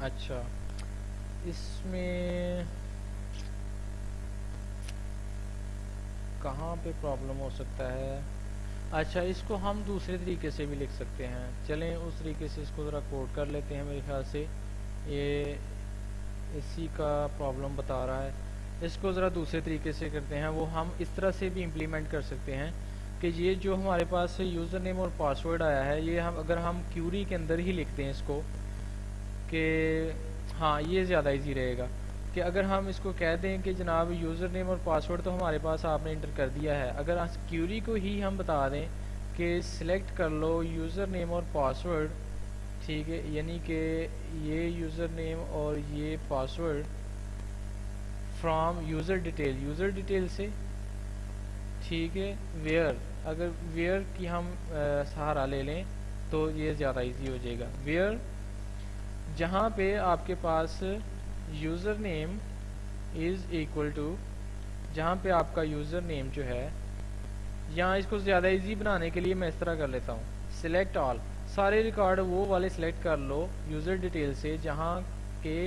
अच्छा, इसमें कहाँ पे प्रॉब्लम हो सकता है? अच्छा, इसको हम दूसरे तरीके से भी लिख सकते हैं। चलें उस तरीके से इसको ज़रा कोड कर लेते हैं। मेरे ख्याल से ये इसी का प्रॉब्लम बता रहा है। इसको ज़रा दूसरे तरीके से करते हैं। वो हम इस तरह से भी इम्प्लीमेंट कर सकते हैं कि ये जो हमारे पास यूज़र नेम और पासवर्ड आया है, ये हम अगर हम क्यूरी के अंदर ही लिखते हैं इसको, कि हाँ ये ज़्यादा इजी रहेगा कि अगर हम इसको कह दें कि जनाब यूज़र नेम और पासवर्ड तो हमारे पास आपने इंटर कर दिया है, अगर क्यूरी को ही हम बता दें कि सिलेक्ट कर लो यूज़र नेम और पासवर्ड, ठीक है, यानी कि ये यूज़र नेम और ये पासवर्ड फ्रॉम यूज़र डिटेल से, ठीक है, वेयर, अगर वेयर की हम सहारा ले लें तो ये ज़्यादा इजी हो जाएगा। वेयर जहाँ पे आपके पास user name is equal to, जहाँ पे आपका यूज़र नेम जो है, यहाँ इसको ज़्यादा इजी बनाने के लिए मैं इस तरह कर लेता हूँ, सिलेक्ट ऑल, सारे रिकॉर्ड वो वाले सिलेक्ट कर लो यूज़र डिटेल से जहाँ के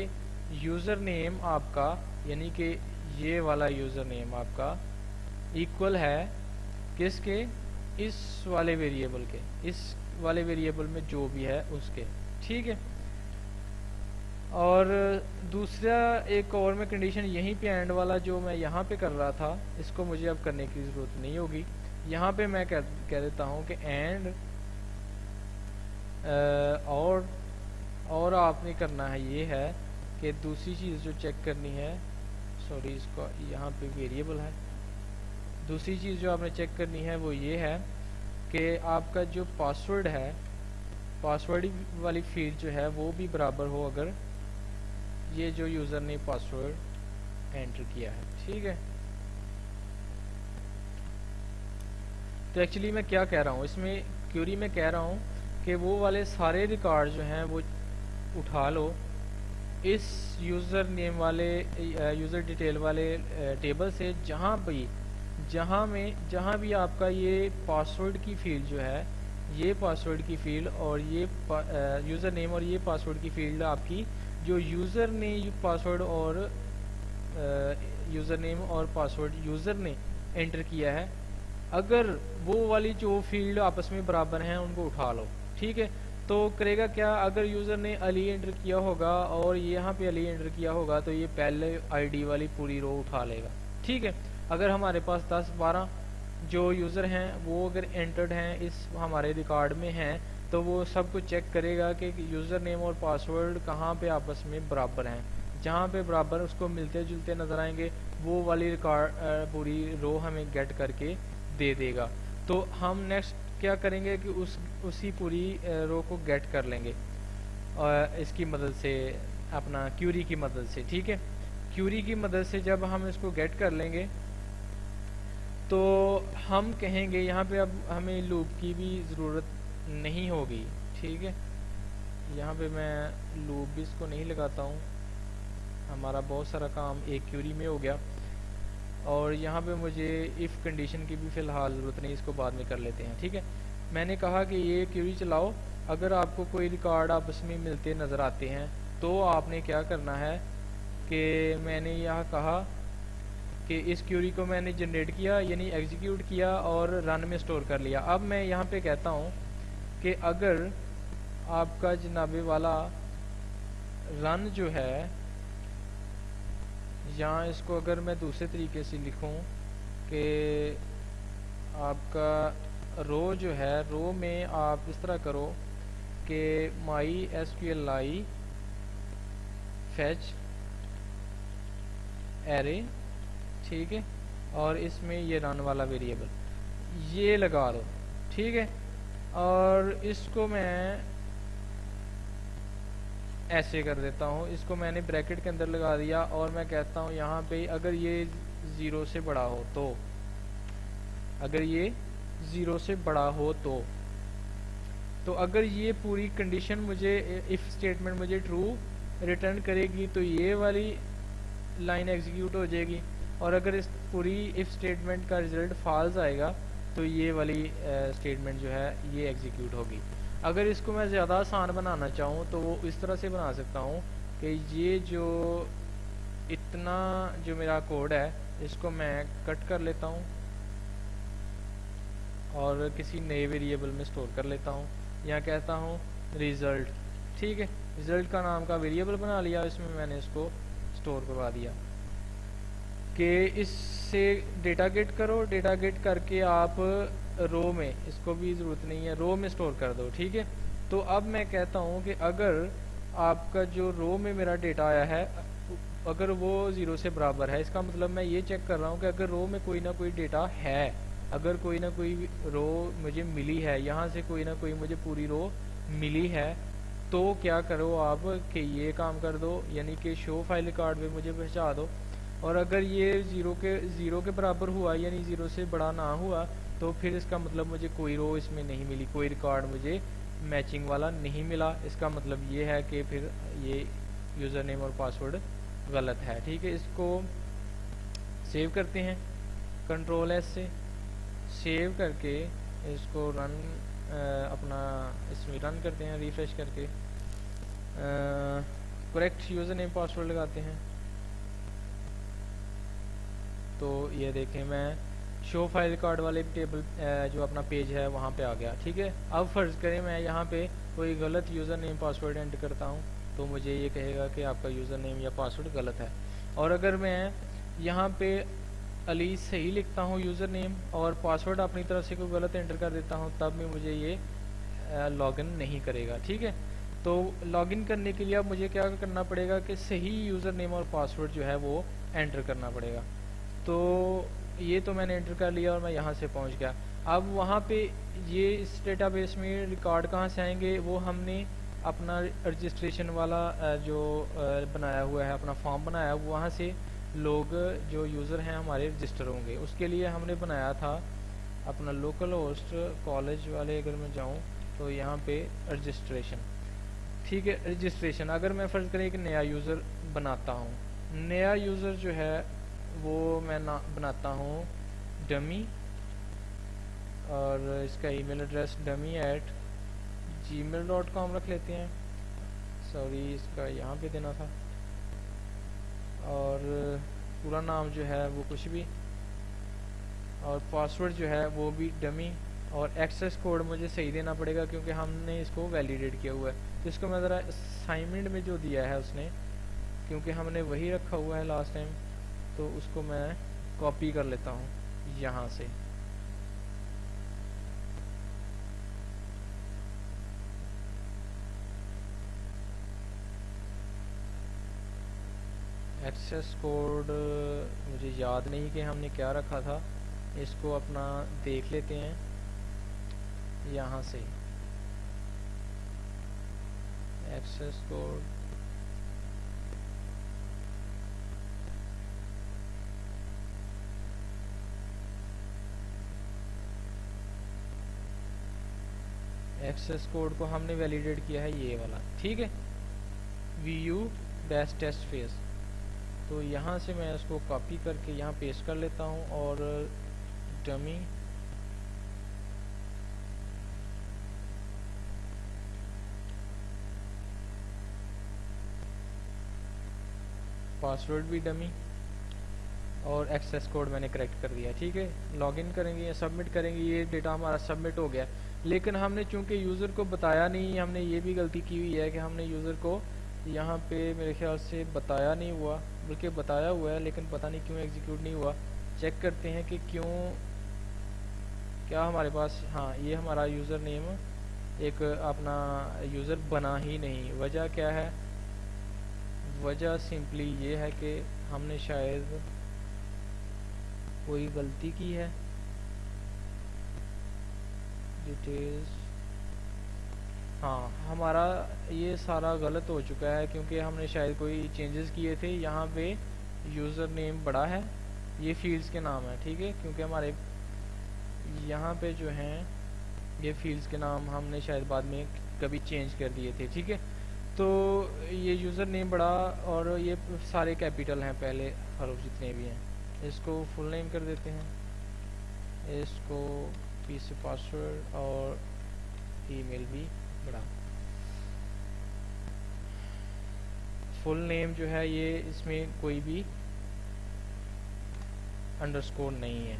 यूज़र नेम आपका, यानी कि ये वाला यूज़र नेम आपका इक्वल है किसके, इस वाले वेरिएबल के, इस वाले वेरिएबल में जो भी है उसके, ठीक है। और दूसरा एक और मैं कंडीशन यहीं पे एंड वाला जो मैं यहाँ पे कर रहा था, इसको मुझे अब करने की ज़रूरत नहीं होगी। यहाँ पे मैं कह देता हूँ कि एंड और आपने करना है ये है कि दूसरी चीज़ जो चेक करनी है, सॉरी इसको यहाँ पे वेरिएबल है, दूसरी चीज़ जो आपने चेक करनी है वो ये है कि आपका जो पासवर्ड है, पासवर्ड वाली फील्ड जो है वो भी बराबर हो अगर ये जो यूज़र ने पासवर्ड एंटर किया है, ठीक है। तो एक्चुअली मैं क्या कह रहा हूँ इसमें, क्यूरी में कह रहा हूँ कि वो वाले सारे रिकॉर्ड जो हैं वो उठा लो इस यूज़र नेम वाले यूज़र डिटेल वाले टेबल से, जहाँ भी आपका ये पासवर्ड की फील्ड जो है, ये पासवर्ड की फील्ड और ये यूज़र नेम और ये पासवर्ड की फील्ड आपकी, जो यूज़र ने पासवर्ड और यूज़र नेम और पासवर्ड यूज़र ने एंटर किया है, अगर वो वाली जो फील्ड आपस में बराबर हैं उनको उठा लो, ठीक है। तो करेगा क्या, अगर यूज़र ने अली एंटर किया होगा और यहाँ पे अली एंटर किया होगा तो ये पहले आईडी वाली पूरी रो उठा लेगा, ठीक है। अगर हमारे पास 10-12 जो यूज़र हैं वो अगर एंटर्ड हैं इस हमारे रिकॉर्ड में हैं, तो वो सब कुछ चेक करेगा कि यूज़र नेम और पासवर्ड कहाँ पे आपस में बराबर हैं, जहाँ पे बराबर उसको मिलते जुलते नज़र आएंगे वो वाली रिकॉर्ड पूरी रो हमें गेट करके दे देगा। तो हम नेक्स्ट क्या करेंगे कि उसी पूरी रो को गेट कर लेंगे इसकी मदद से, अपना क्यूरी की मदद से, ठीक है। क्यूरी की मदद से जब हम इसको गेट कर लेंगे तो हम कहेंगे यहाँ पे अब हमें लूप की भी ज़रूरत नहीं होगी, ठीक है। यहाँ पे मैं लूप भी इसको नहीं लगाता हूँ, हमारा बहुत सारा काम एक क्यूरी में हो गया। और यहाँ पे मुझे इफ़ कंडीशन की भी फ़िलहाल ज़रूरत नहीं, इसको बाद में कर लेते हैं, ठीक है। मैंने कहा कि ये क्यूरी चलाओ, अगर आपको कोई रिकॉर्ड आपस में मिलते नज़र आते हैं तो आपने क्या करना है कि मैंने यहाँ कहा कि इस क्यूरी को मैंने जनरेट किया, यानी एग्जीक्यूट किया और रन में स्टोर कर लिया। अब मैं यहाँ पे कहता हूँ कि अगर आपका जनाबे वाला रन जो है, यहाँ इसको अगर मैं दूसरे तरीके से लिखूँ कि आपका रो जो है, रो में आप इस तरह करो कि MySQLi fetch array, ठीक है, और इसमें ये रन वाला वेरिएबल ये लगा दो, ठीक है। और इसको मैं ऐसे कर देता हूँ, इसको मैंने ब्रैकेट के अंदर लगा दिया और मैं कहता हूँ यहाँ पे अगर ये 0 से बड़ा हो तो, अगर ये 0 से बड़ा हो तो अगर ये पूरी कंडीशन मुझे, इफ़ स्टेटमेंट मुझे ट्रू रिटर्न करेगी तो ये वाली लाइन एग्जीक्यूट हो जाएगी, और अगर इस पूरी इफ़ स्टेटमेंट का रिजल्ट फॉल्स आएगा तो ये वाली स्टेटमेंट जो है ये एग्जीक्यूट होगी। अगर इसको मैं ज़्यादा आसान बनाना चाहूँ तो वो इस तरह से बना सकता हूँ कि ये जो इतना जो मेरा कोड है इसको मैं कट कर लेता हूँ और किसी नए वेरिएबल में स्टोर कर लेता हूँ। यहाँ कहता हूँ रिज़ल्ट, ठीक है, रिज़ल्ट का नाम का वेरिएबल बना लिया, इसमें मैंने इसको स्टोर करवा दिया कि इससे डेटा गेट करो, डेटा गेट करके आप रो में, इसको भी ज़रूरत नहीं है, रो में स्टोर कर दो, ठीक है। तो अब मैं कहता हूँ कि अगर आपका जो रो में मेरा डेटा आया है अगर वो 0 से बराबर है, इसका मतलब मैं ये चेक कर रहा हूँ कि अगर रो में कोई ना कोई डेटा है, अगर कोई ना कोई रो मुझे मिली है, यहाँ से कोई ना कोई मुझे पूरी रो मिली है, तो क्या करो आप कि ये काम कर दो, यानी कि शो फाइल रिकॉर्ड में मुझे पहुँचा दो। और अगर ये ज़ीरो के बराबर हुआ, यानी 0 से बड़ा ना हुआ, तो फिर इसका मतलब मुझे कोई रो इसमें नहीं मिली, कोई रिकॉर्ड मुझे मैचिंग वाला नहीं मिला। इसका मतलब ये है कि फिर ये यूज़र नेम और पासवर्ड गलत है, ठीक है। इसको सेव करते हैं, कंट्रोल एस से सेव करके इसको रन अपना इसमें रन करते हैं, रिफ्रेश करके करेक्ट यूज़र नेम पासवर्ड लगाते हैं। तो ये देखें मैं शो फाइल रिकॉर्ड वाले टेबल जो अपना पेज है वहाँ पे आ गया, ठीक है। अब फ़र्ज़ करें मैं यहाँ पे कोई गलत यूज़र नेम पासवर्ड एंटर करता हूँ तो मुझे ये कहेगा कि आपका यूज़र नेम या पासवर्ड गलत है। और अगर मैं यहाँ पे अली सही लिखता हूँ यूज़र नेम और पासवर्ड अपनी तरफ से कोई गलत एंटर कर देता हूँ, तब भी मुझे ये लॉगिन नहीं करेगा, ठीक है। तो लॉगिन करने के लिए अब मुझे क्या करना पड़ेगा कि सही यूज़र नेम और पासवर्ड जो है वो एंटर करना पड़ेगा। तो ये तो मैंने एंटर कर लिया और मैं यहाँ से पहुँच गया। अब वहाँ पे ये इस डेटाबेस में रिकॉर्ड कहाँ से आएंगे, वो हमने अपना रजिस्ट्रेशन वाला जो बनाया हुआ है, अपना फॉर्म बनाया है, वहाँ से लोग जो यूज़र हैं हमारे रजिस्टर होंगे। उसके लिए हमने बनाया था अपना लोकल होस्ट कॉलेज वाले, अगर मैं जाऊँ तो यहाँ पे रजिस्ट्रेशन, ठीक है। रजिस्ट्रेशन अगर मैं फ़र्ज़ करें एक नया यूज़र बनाता हूँ, नया यूज़र जो है वो मैं बनाता हूँ डमी, और इसका ईमेल एड्रेस dummy@gmail.com रख लेते हैं, सॉरी इसका यहाँ पे देना था, और पूरा नाम जो है वो कुछ भी, और पासवर्ड जो है वो भी डमी, और एक्सेस कोड मुझे सही देना पड़ेगा क्योंकि हमने इसको वैलिडेट किया हुआ है। तो इसको मैं ज़रा असाइनमेंट में जो दिया है उसने, क्योंकि हमने वही रखा हुआ है लास्ट टाइम, तो उसको मैं कॉपी कर लेता हूँ यहाँ से। एक्सेस कोड मुझे याद नहीं कि हमने क्या रखा था, इसको अपना देख लेते हैं यहाँ से। एक्सेस कोड एक्सेस कोड को हमने वैलिडेट किया है ये वाला, ठीक है, VU-टेस्ट फेस। तो यहाँ से मैं इसको कॉपी करके यहाँ पेस्ट कर लेता हूँ, और डमी पासवर्ड भी डमी, और एक्सेस कोड मैंने करेक्ट कर दिया, ठीक है। लॉगिन करेंगे या सबमिट करेंगे, ये डेटा हमारा सबमिट हो गया। लेकिन हमने चूंकि यूज़र को बताया नहीं, हमने ये भी गलती की हुई है कि हमने यूज़र को यहाँ पे मेरे ख्याल से बताया नहीं हुआ, बल्कि बताया हुआ है लेकिन पता नहीं क्यों एग्जीक्यूट नहीं हुआ। चेक करते हैं कि क्यों, क्या हमारे पास, हाँ ये हमारा यूज़र नेम एक अपना यूज़र बना ही नहीं। वजह क्या है, वजह सिंपली ये है कि हमने शायद कोई गलती की है। डिटेल्स, हाँ हमारा ये सारा गलत हो चुका है क्योंकि हमने शायद कोई चेंजेस किए थे। यहाँ पे यूज़र नेम बड़ा है, ये फील्ड्स के नाम है, ठीक है, क्योंकि हमारे यहाँ पे जो हैं ये फील्ड्स के नाम हमने शायद बाद में कभी चेंज कर दिए थे, ठीक है। तो ये यूज़र नेम बड़ा, और ये सारे कैपिटल हैं पहले हर्फ जितने भी हैं। इसको फुल नेम कर देते हैं, इसको पीसी पासवर्ड, और ईमेल भी बड़ा। फुल नेम जो है ये इसमें कोई भी अंडरस्कोर नहीं है।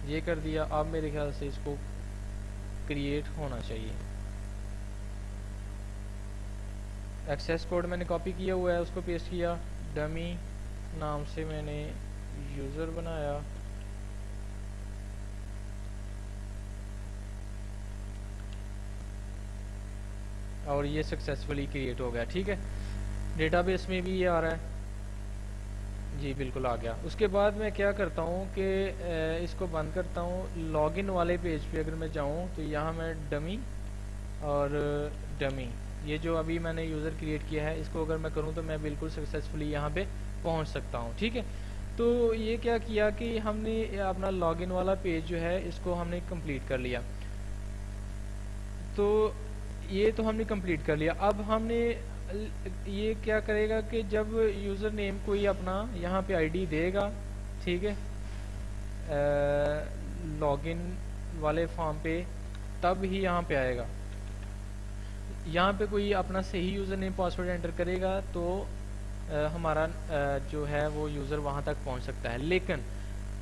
ये कर दिया। अब मेरे ख्याल से इसको क्रिएट होना चाहिए। एक्सेस कोड मैंने कॉपी किया हुआ है, उसको पेस्ट किया। डमी नाम से मैंने यूज़र बनाया। और ये सक्सेसफुली क्रिएट हो गया। ठीक है, डेटाबेस में भी ये आ रहा है जी, बिल्कुल आ गया। उसके बाद मैं क्या करता हूँ कि इसको बंद करता हूँ। लॉगिन वाले पेज पे अगर मैं जाऊँ तो यहाँ मैं डमी और डमी, ये जो अभी मैंने यूज़र क्रिएट किया है, इसको अगर मैं करूँ तो मैं बिल्कुल सक्सेसफुली यहाँ पे पहुँच सकता हूँ। ठीक है, तो ये क्या किया कि हमने अपना लॉगिन वाला पेज जो है इसको हमने कंप्लीट कर लिया। तो ये तो हमने कंप्लीट कर लिया। अब हमने ये क्या करेगा कि जब यूज़र नेम कोई अपना यहाँ पे आईडी देगा, ठीक है, लॉगिन वाले फॉर्म पे, तब ही यहाँ पे आएगा। यहाँ पे कोई अपना सही यूज़र नेम पासवर्ड एंटर करेगा तो हमारा जो है वो यूज़र वहाँ तक पहुँच सकता है।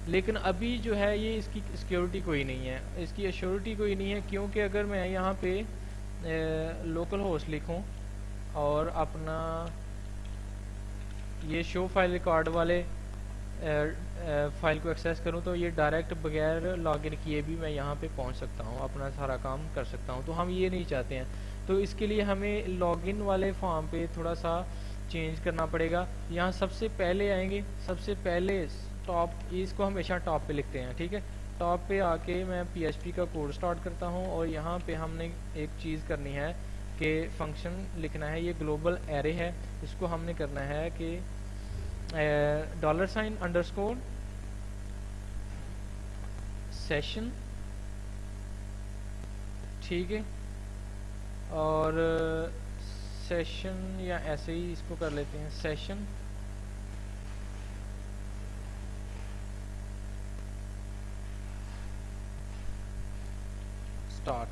लेकिन अभी जो है ये इसकी सिक्योरिटी कोई नहीं है, इसकी एश्योरिटी कोई नहीं है, क्योंकि अगर मैं यहाँ पे लोकल होस्ट लिखूँ और अपना ये शो फाइल रिकॉर्ड वाले फाइल को एक्सेस करूँ तो ये डायरेक्ट बगैर लॉगिन किए भी मैं यहाँ पे पहुँच सकता हूँ, अपना सारा काम कर सकता हूँ। तो हम ये नहीं चाहते हैं, तो इसके लिए हमें लॉगिन वाले फॉर्म पे थोड़ा सा चेंज करना पड़ेगा। यहाँ सबसे पहले आएंगे, सबसे पहले टॉप, इसको हमेशा टॉप पे लिखते हैं। ठीक है, टॉप पे आके मैं PHP का कोड स्टार्ट करता हूँ और यहाँ पे हमने एक चीज़ करनी है कि फंक्शन लिखना है। ये ग्लोबल एरे है, इसको हमने करना है कि $_ सेशन, ठीक है, और सेशन या ऐसे ही इसको कर लेते हैं सेशन स्टार्ट।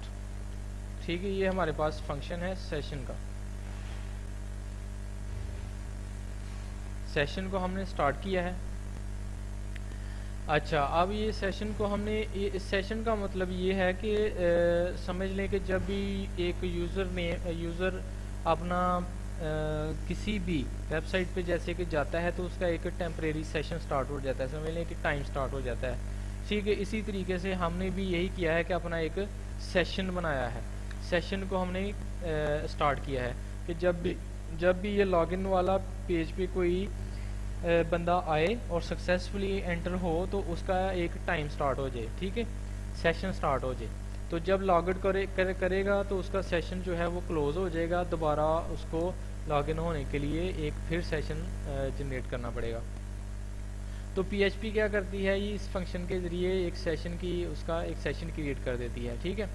ठीक है, ये हमारे पास फंक्शन है सेशन का। सेशन को हमने स्टार्ट किया है। अच्छा, अब ये सेशन को हमने, इस सेशन का मतलब ये है कि समझ लें कि जब भी एक यूज़र अपना किसी भी वेबसाइट पे जैसे कि जाता है तो उसका एक टेम्परेरी सेशन स्टार्ट हो जाता है, समझ लें कि टाइम स्टार्ट हो जाता है। ठीक है, इसी तरीके से हमने भी यही किया है कि अपना एक सेशन बनाया है। सेशन को हमने स्टार्ट किया है कि जब भी ये लॉगिन वाला पेज पे कोई बंदा आए और सक्सेसफुली एंटर हो तो उसका एक टाइम स्टार्ट हो जाए। ठीक है, सेशन स्टार्ट हो जाए। तो जब लॉगिन करेगा तो उसका सेशन जो है वो क्लोज हो जाएगा, दोबारा उसको लॉगिन होने के लिए एक फिर सेशन जनरेट करना पड़ेगा। तो PHP क्या करती है, ये इस फंक्शन के ज़रिए एक सेशन की, उसका एक सेशन क्रिएट कर देती है। ठीक है,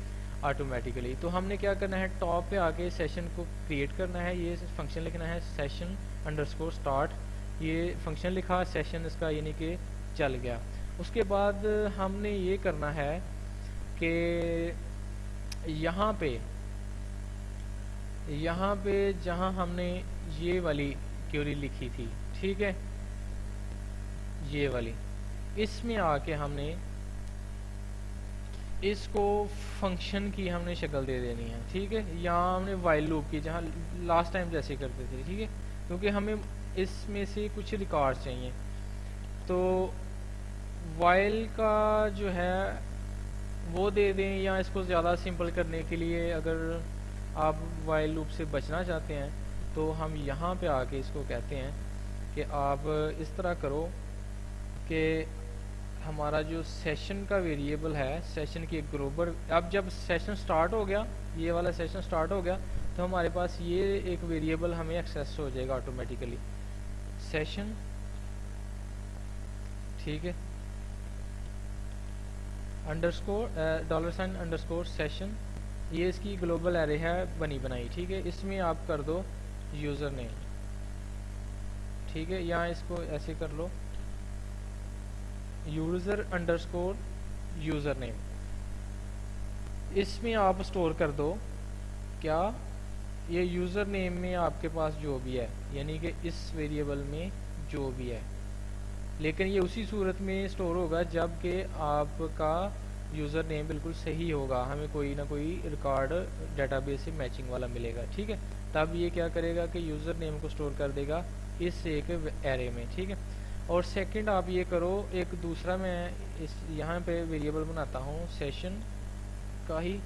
ऑटोमेटिकली। तो हमने क्या करना है, टॉप पे आके सेशन को क्रिएट करना है। ये फंक्शन लिखना है session_start, ये फंक्शन लिखा, सेशन इसका यानी कि चल गया। उसके बाद हमने ये करना है कि यहाँ पे जहाँ हमने ये वाली क्वेरी लिखी थी, ठीक है, ये वाली, इसमें आके हमने इसको फंक्शन की हमने शक्ल दे देनी है। ठीक है, यहाँ हमने वाइल लूप की, जहाँ लास्ट टाइम जैसे करते थे। ठीक है, क्योंकि हमें इसमें से कुछ रिकॉर्ड चाहिए। तो वाइल का जो है वो दे दें, या इसको ज़्यादा सिंपल करने के लिए अगर आप वाइल लूप से बचना चाहते हैं तो हम यहाँ पे आके इसको कहते हैं कि आप इस तरह करो कि हमारा जो सेशन का वेरिएबल है, सेशन की एक ग्लोबल, अब जब सेशन स्टार्ट हो गया, ये वाला सेशन स्टार्ट हो गया, तो हमारे पास ये एक वेरिएबल हमें एक्सेस हो जाएगा ऑटोमेटिकली, सेशन। ठीक है, $_सेशन, ये इसकी ग्लोबल एरे है बनी बनाई। ठीक है, इसमें आप कर दो यूज़र नेम। ठीक है, यहाँ इसको ऐसे कर लो, यूज़र नेम। इसमें आप स्टोर कर दो क्या, ये यूज़र नेम में आपके पास जो भी है, यानी कि इस वेरिएबल में जो भी है, लेकिन ये उसी सूरत में स्टोर होगा जब कि आपका यूज़र नेम बिल्कुल सही होगा, हमें कोई ना कोई रिकॉर्ड डेटाबेस से मैचिंग वाला मिलेगा, ठीक है। तब ये क्या करेगा कि यूज़र नेम को स्टोर कर देगा इस एक एरे में, ठीक है। और सेकंड आप ये करो, एक दूसरा मैं इस यहाँ पे वेरिएबल बनाता हूँ सेशन का ही,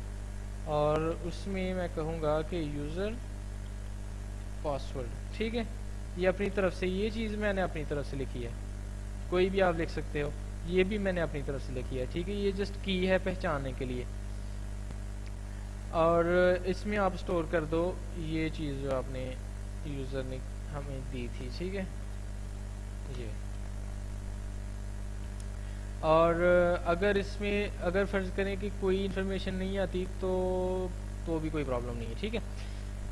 और उसमें मैं कहूँगा कि यूज़र पासवर्ड, ठीक है। ये अपनी तरफ से, ये चीज़ मैंने अपनी तरफ से लिखी है, कोई भी आप लिख सकते हो, ये भी मैंने अपनी तरफ से लिखी है, ठीक है। ये जस्ट की है पहचानने के लिए, और इसमें आप स्टोर कर दो ये चीज़ जो आपने यूज़र ने हमें दी थी, ठीक है ये। और अगर इसमें अगर फर्ज करें कि कोई इन्फॉर्मेशन नहीं आती तो भी कोई प्रॉब्लम नहीं है, ठीक है।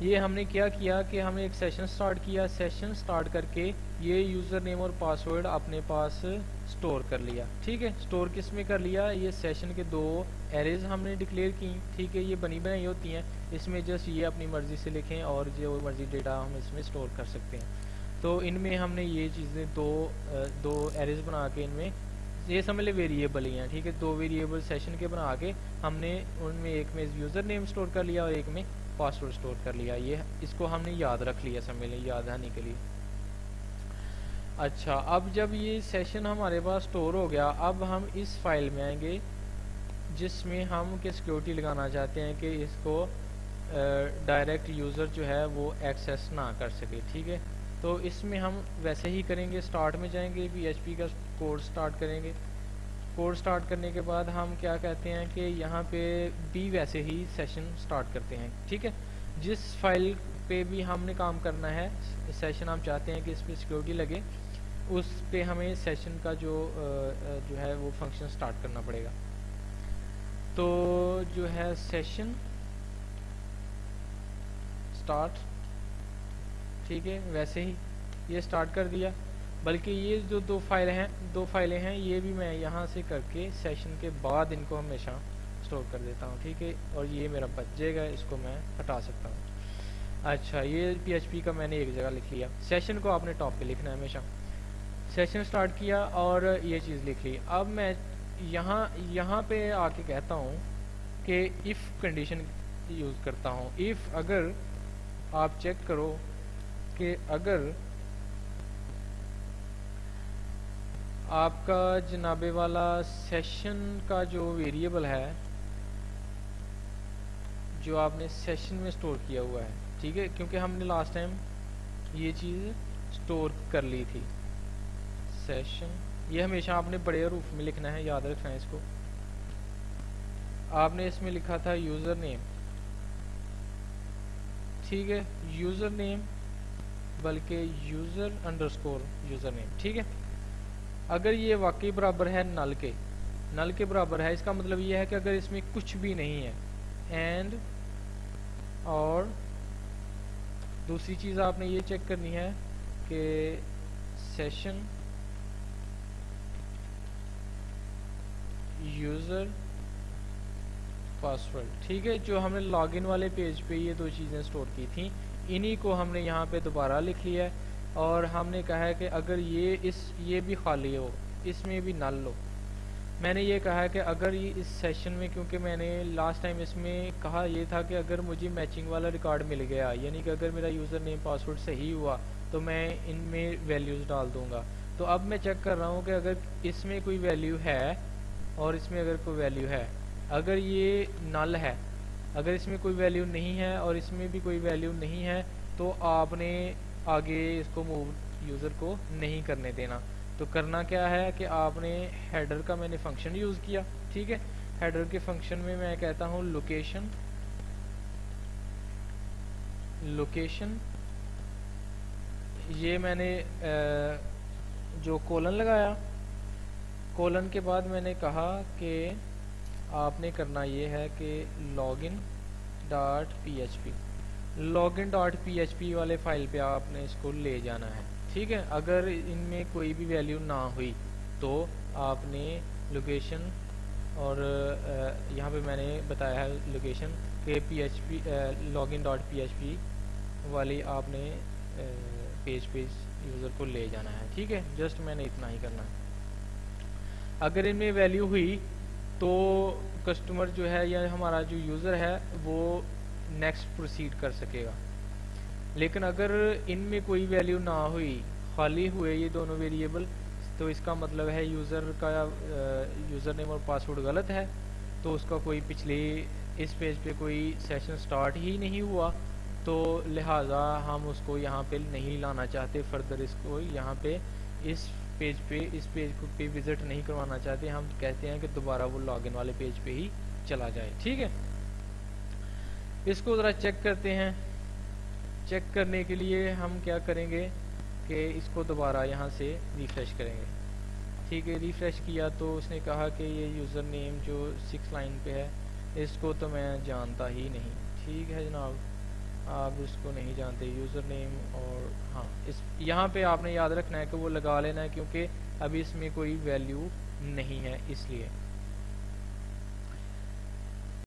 ये हमने क्या किया कि हमने एक सेशन स्टार्ट किया, सेशन स्टार्ट करके ये यूज़र नेम और पासवर्ड अपने पास स्टोर कर लिया, ठीक है। स्टोर किस में कर लिया, ये सेशन के 2 एरेज हमने डिक्लेयर की, ठीक है। ये बनी बनाई होती हैं, इसमें जस्ट ये अपनी मर्ज़ी से लिखें और जो मर्ज़ी डेटा हम इसमें स्टोर कर सकते हैं। तो इनमें हमने ये चीज़ें दो एरेज बना के, इनमें ये समझ ले वेरिएबल ही हैं, ठीक है। 2 वेरिएबल सेशन के बना के हमने उनमें एक में यूज़र नेम स्टोर कर लिया और एक में पासवर्ड स्टोर कर लिया। ये इसको हमने याद रख लिया, समझ लें, याद आने के लिए। अच्छा, अब जब ये सेशन हमारे पास स्टोर हो गया, अब हम इस फाइल में आएंगे जिसमें हम के सिक्योरिटी लगाना चाहते हैं कि इसको डायरेक्ट यूज़र जो है वो एक्सेस ना कर सके, ठीक है। तो इसमें हम वैसे ही करेंगे, स्टार्ट में जाएंगे, PHP का कोड स्टार्ट करेंगे। कोड स्टार्ट करने के बाद हम क्या कहते हैं कि यहाँ पे भी वैसे ही सेशन स्टार्ट करते हैं, ठीक है। जिस फाइल पे भी हमने काम करना है, सेशन हम चाहते हैं कि इस पर सिक्योरिटी लगे, उस पे हमें सेशन का जो है वो फंक्शन स्टार्ट करना पड़ेगा। तो जो है सेशन स्टार्ट, ठीक है, वैसे ही ये स्टार्ट कर दिया। बल्कि ये जो 2 फाइलें हैं ये भी मैं यहाँ से करके सेशन के बाद इनको हमेशा स्टोर कर देता हूँ, ठीक है। और ये मेरा बच जाएगा, इसको मैं हटा सकता हूँ। अच्छा, ये PHP का मैंने एक जगह लिख लिया, सेशन को आपने टॉप पे लिखना है हमेशा। सेशन स्टार्ट किया और ये चीज़ लिख ली। अब मैं यहाँ पे आके कहता हूँ कि इफ़ कंडीशन यूज़ करता हूँ। इफ़ अगर आप चेक करो कि अगर आपका जनाबे वाला सेशन का जो वेरिएबल है जो आपने सेशन में स्टोर किया हुआ है, ठीक है, क्योंकि हमने लास्ट टाइम ये चीज़ स्टोर कर ली थी। सेशन ये हमेशा आपने बड़े रूप में लिखना है, याद रखना है इसको। आपने इसमें लिखा था यूज़र नेम, ठीक है, यूज़र नेम बल्कि यूज़र अंडरस्कोर यूज़र नेम, ठीक है। अगर ये वाकई बराबर है नल के बराबर है, इसका मतलब ये है कि अगर इसमें कुछ भी नहीं है, एंड और दूसरी चीज़ आपने ये चेक करनी है कि सेशन यूज़र पासवर्ड, ठीक है। जो हमने लॉगिन वाले पेज पे ये 2 चीज़ें स्टोर की थी, इन्हीं को हमने यहाँ पे दोबारा लिख लिया है। और हमने कहा है कि अगर ये भी खाली हो, इसमें भी नल लो। मैंने ये कहा है कि अगर ये इस सेशन में, क्योंकि मैंने लास्ट टाइम इसमें कहा ये था कि अगर मुझे मैचिंग वाला रिकॉर्ड मिल गया, यानी कि अगर मेरा यूज़र नेम पासवर्ड सही हुआ तो मैं इनमें वैल्यूज़ डाल दूँगा। तो अब मैं चेक कर रहा हूँ कि अगर इसमें कोई वैल्यू है और इसमें अगर कोई वैल्यू है, अगर ये नल है, अगर इसमें कोई वैल्यू नहीं है और इसमें भी कोई वैल्यू नहीं है, तो आपने आगे इसको मूव यूज़र को नहीं करने देना। तो करना क्या है कि आपने हेडर का मैंने फंक्शन यूज़ किया, ठीक है। हेडर के फंक्शन में मैं कहता हूँ लोकेशन, ये मैंने जो कोलन लगाया, कोलन के बाद मैंने कहा कि आपने करना ये है कि login.php वाले फाइल पे आपने इसको ले जाना है, ठीक है। अगर इनमें कोई भी वैल्यू ना हुई तो आपने लोकेशन, और यहाँ पे मैंने बताया है लोकेशन के login.php वाली आपने पेज पे यूज़र को ले जाना है। ठीक है, जस्ट मैंने इतना ही करना है। अगर इनमें वैल्यू हुई तो कस्टमर जो है या हमारा जो यूज़र है वो नेक्स्ट प्रोसीड कर सकेगा। लेकिन अगर इनमें कोई वैल्यू ना हुई, खाली हुए ये दोनों वेरिएबल, तो इसका मतलब है यूज़र का यूज़र नेम और पासवर्ड गलत है, तो उसका कोई पिछले इस पेज पे कोई सेशन स्टार्ट ही नहीं हुआ, तो लिहाजा हम उसको यहाँ पे नहीं लाना चाहते फर्दर, इसको यहाँ पे इस पेज को पे विजिट नहीं करवाना चाहते। हम कहते हैं कि दोबारा वो लॉगिन वाले पेज पे ही चला जाए। ठीक है, इसको ज़रा चेक करते हैं। चेक करने के लिए हम क्या करेंगे कि इसको दोबारा यहाँ से रिफ़्रेश करेंगे। ठीक है, रिफ़्रेश किया तो उसने कहा कि ये यूज़र नेम जो 6 लाइन पे है इसको तो मैं जानता ही नहीं। ठीक है जनाब, आप इसको नहीं जानते यूज़र नेम, और हाँ इस यहाँ पे आपने याद रखना है कि वो लगा लेना है क्योंकि अभी इसमें कोई वैल्यू नहीं है इसलिए।